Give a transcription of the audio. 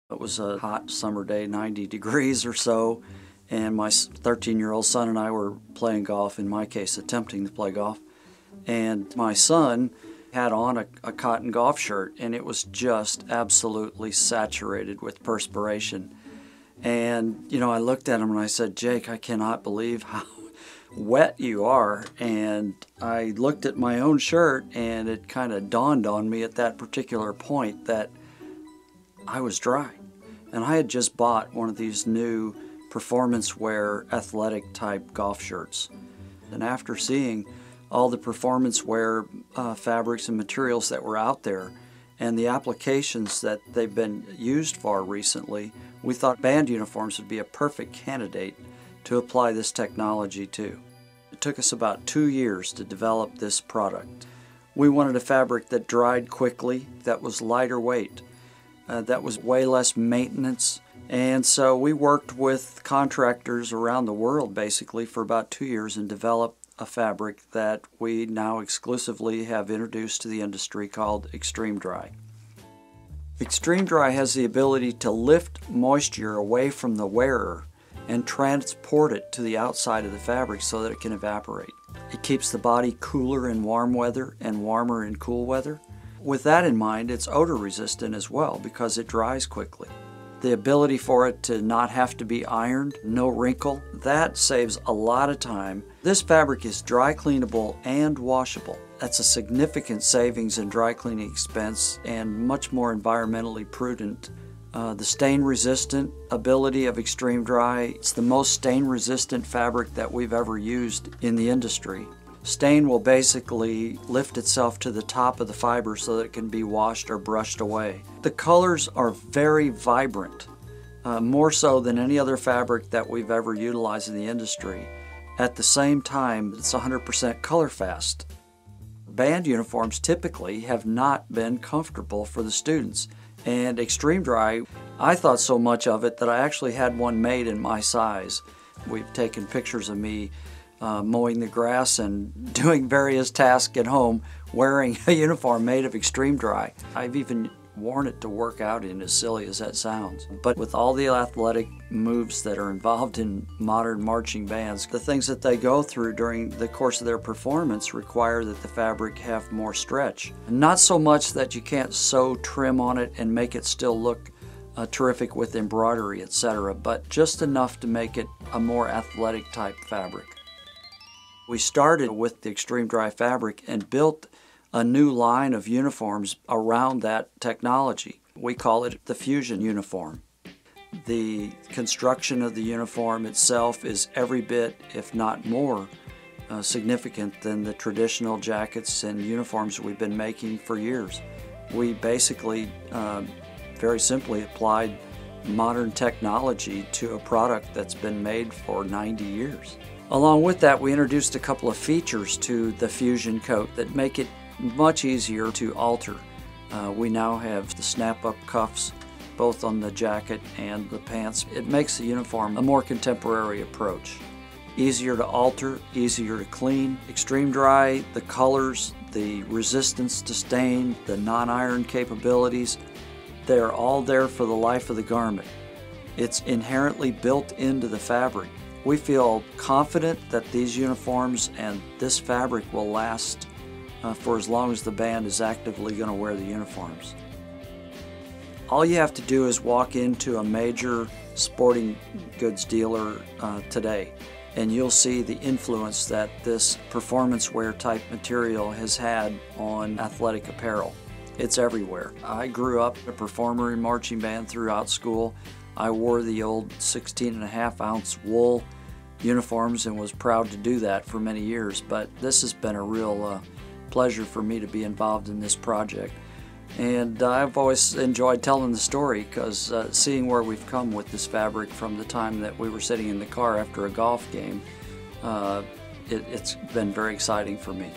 It was a hot summer day, 90 degrees or so, and my 13-year-old son and I were playing golf, in my case attempting to play golf, and my son had on a cotton golf shirt, and it was just absolutely saturated with perspiration. And you know, I looked at him and I said, "Jake, I cannot believe how wet you are." And I looked at my own shirt, and it kind of dawned on me at that particular point that I was dry. And I had just bought one of these new performance wear athletic type golf shirts. And after seeing all the performance wear fabrics and materials that were out there and the applications that they've been used for recently, we thought band uniforms would be a perfect candidate to apply this technology to. It took us about 2 years to develop this product. We wanted a fabric that dried quickly, that was lighter weight, that was way less maintenance, and so we worked with contractors around the world basically for about 2 years and developed a fabric that we now exclusively have introduced to the industry called XtremeDri. XtremeDri has the ability to lift moisture away from the wearer and transport it to the outside of the fabric so that it can evaporate. It keeps the body cooler in warm weather and warmer in cool weather. With that in mind, it's odor resistant as well because it dries quickly. The ability for it to not have to be ironed, no wrinkle, that saves a lot of time. This fabric is dry cleanable and washable. That's a significant savings in dry cleaning expense and much more environmentally prudent. The stain resistant ability of XtremeDri, it's the most stain resistant fabric that we've ever used in the industry. Stain will basically lift itself to the top of the fiber so that it can be washed or brushed away. The colors are very vibrant, more so than any other fabric that we've ever utilized in the industry. At the same time, it's 100% color fast. Band uniforms typically have not been comfortable for the students, and XtremeDri, I thought so much of it that I actually had one made in my size. We've taken pictures of me mowing the grass and doing various tasks at home wearing a uniform made of XtremeDri. I've even worn it to work out in, as silly as that sounds. But with all the athletic moves that are involved in modern marching bands, the things that they go through during the course of their performance require that the fabric have more stretch. Not so much that you can't sew trim on it and make it still look terrific with embroidery, etc., but just enough to make it a more athletic type fabric. We started with the XtremeDri fabric and built a new line of uniforms around that technology. We call it the Fusion uniform. The construction of the uniform itself is every bit, if not more, significant than the traditional jackets and uniforms we've been making for years. We basically, very simply applied modern technology to a product that's been made for 90 years. Along with that, we introduced a couple of features to the Fusion coat that make it much easier to alter. We now have the snap-up cuffs both on the jacket and the pants. It makes the uniform a more contemporary approach. Easier to alter, easier to clean. XtremeDri, the colors, the resistance to stain, the non-iron capabilities, they're all there for the life of the garment. It's inherently built into the fabric. We feel confident that these uniforms and this fabric will last for as long as the band is actively going to wear the uniforms. All you have to do is walk into a major sporting goods dealer today, and you'll see the influence that this performance wear type material has had on athletic apparel. It's everywhere. I grew up a performer in marching band throughout school. I wore the old 16.5-ounce wool uniforms and was proud to do that for many years, but this has been a real pleasure for me to be involved in this project. And I've always enjoyed telling the story because seeing where we've come with this fabric from the time that we were sitting in the car after a golf game, it's been very exciting for me.